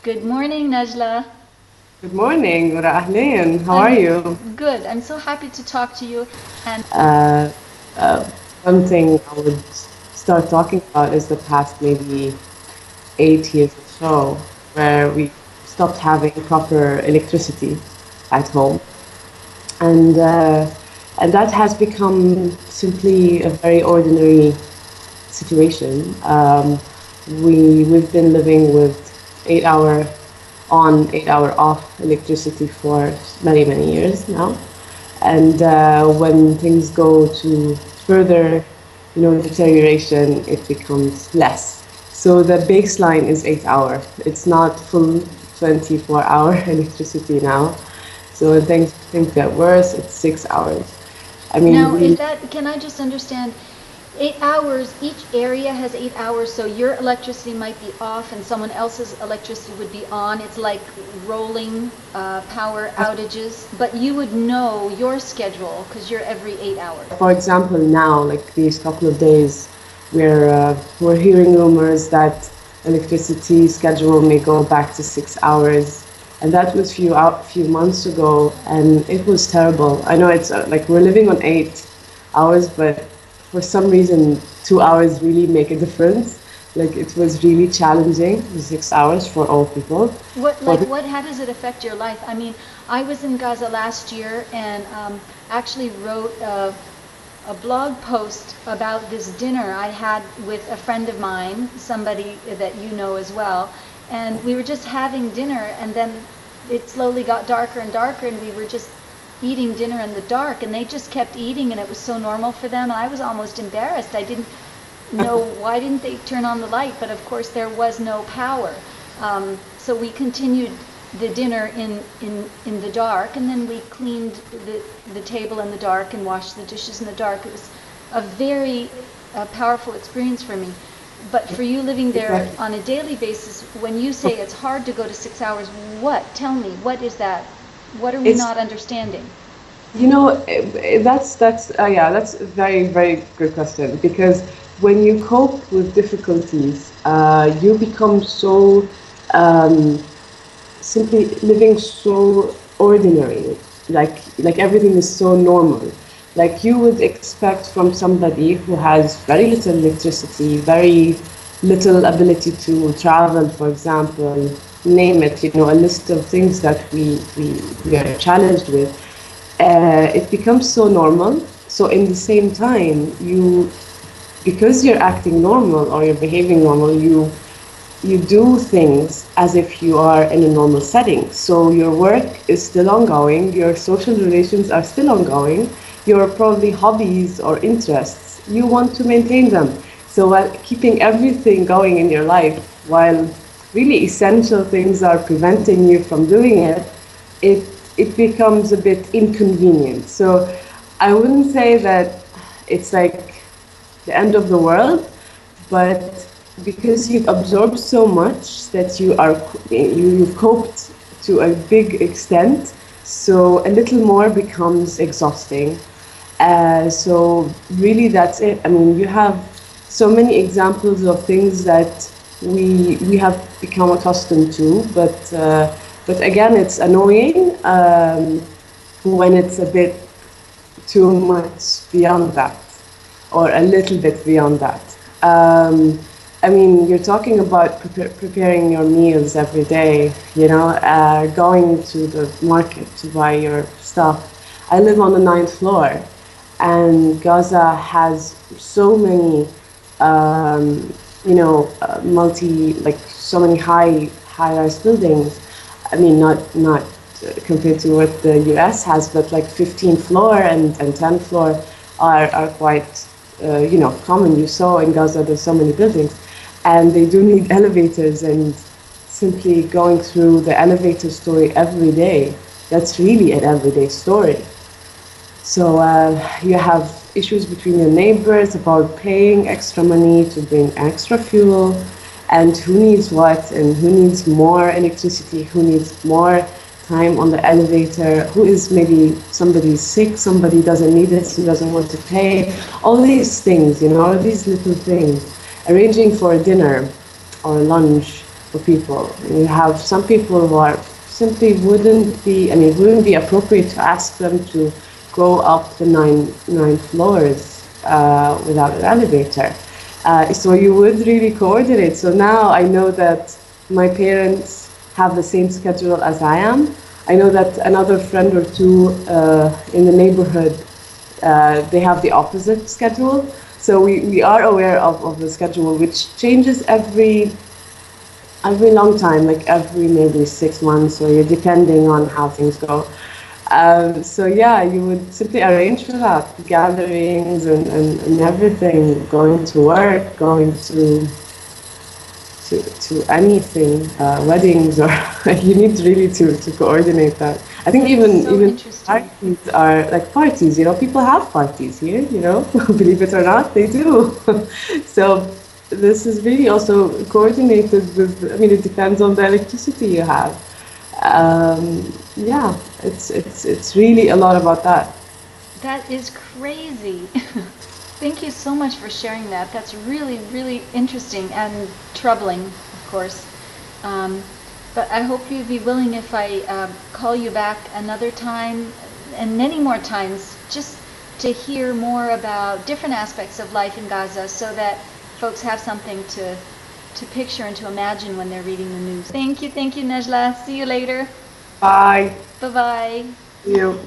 Good morning, Najla. Good morning, Nora. Ahlan. How are I'm you? good. I'm so happy to talk to you. And Uh, uh, One thing I would start talking about is the past maybe 8 years or so, where we stopped having proper electricity at home, and uh, and that has become simply a very ordinary situation. We've been living with 8 hour on, 8 hour off electricity for many years now. And when things go to further, deterioration, it becomes less. So the baseline is 8 hour. It's not full 24-hour electricity now. So when things get worse, it's 6 hours. I mean, now, is we that, can I just understand? 8 hours, each area has 8 hours, so your electricity might be off and someone else's electricity would be on. It's like rolling power outages, but you would know your schedule because you're every 8 hours. For example, now, like these couple of days, we're hearing rumors that electricity schedule may go back to 6 hours, and that was few months ago, and it was terrible. I know it's like we're living on 8 hours, but for some reason, 2 hours really make a difference. Like it was really challenging, the 6 hours for all people. For people, How does it affect your life? I mean, I was in Gaza last year and actually wrote a blog post about this dinner I had with a friend of mine, somebody that you know as well. And we were just having dinner, and then it slowly got darker and darker, and we were just eating dinner in the dark, and they just kept eating, and it was so normal for them. And I was almost embarrassed. I didn't know why didn't they turn on the light, but of course there was no power. So we continued the dinner in the dark, and then we cleaned the table in the dark and washed the dishes in the dark. It was a very powerful experience for me. But for you living there exactly. on a daily basis, when you say it's hard to go to 6 hours, what? Tell me, what is that? What are we It's not understanding? that's a very good question because when you cope with difficulties, you become so um, simply living so ordinary, like everything is so normal. Like you would expect from somebody who has very little electricity, very little ability to travel, for example, name it, a list of things that we are challenged with. It becomes so normal. So in the same time, because you're acting normal or you're behaving normal, you do things as if you are in a normal setting. So your work is still ongoing, your social relations are still ongoing, your probably hobbies or interests, you want to maintain them. So while keeping everything going in your life, while really essential things are preventing you from doing it, it it becomes a bit inconvenient. So I wouldn't say that it's like the end of the world, but because you've absorbed so much that you've coped to a big extent, so a little more becomes exhausting. So really, that's it. I mean, you have so many examples of things that we have become accustomed to, but again, it's annoying when it's a bit too much beyond that, or a little bit beyond that. I mean, you're talking about preparing your meals every day, going to the market to buy your stuff. I live on the ninth floor, and Gaza has so many, like so many high-rise buildings. I mean, not compared to what the US has, but like 15th floor and 10th floor are quite common. You saw in Gaza there's so many buildings, and they do need elevators, and simply going through the elevator story every day, that's really an everyday story. So you have issues between your neighbors about paying extra money to bring extra fuel, and who needs what, and who needs more electricity, who needs more time on the elevator, who is maybe somebody sick, somebody doesn't need it, who doesn't want to pay. All these things, these little things. Arranging for a dinner or lunch for people. You have some people who are simply wouldn't be, I mean, it wouldn't be appropriate to ask them to go up the nine floors without an elevator. So you would really coordinate. So now I know that my parents have the same schedule as I am. I know that another friend or two in the neighborhood, they have the opposite schedule. So we are aware of the schedule, which changes every long time, like every maybe 6 months, or you're depending on how things go. So yeah, you would simply arrange for that, gatherings and everything, going to work, going to anything, weddings, or you need really to coordinate that. I think So even interesting. parties are like parties. You know, people have parties here. You know, believe it or not, they do. So this is really also coordinated with. I mean, it depends on the electricity you have. Yeah, it's really a lot about that. That is crazy. Thank you so much for sharing that. That's really, really interesting and troubling, of course. Um, but I hope you'd be willing if I call you back another time and many more times just to hear more about different aspects of life in Gaza so that folks have something to picture and to imagine when they're reading the news. Thank you, Najla. See you later. Bye. Bye-bye. See you.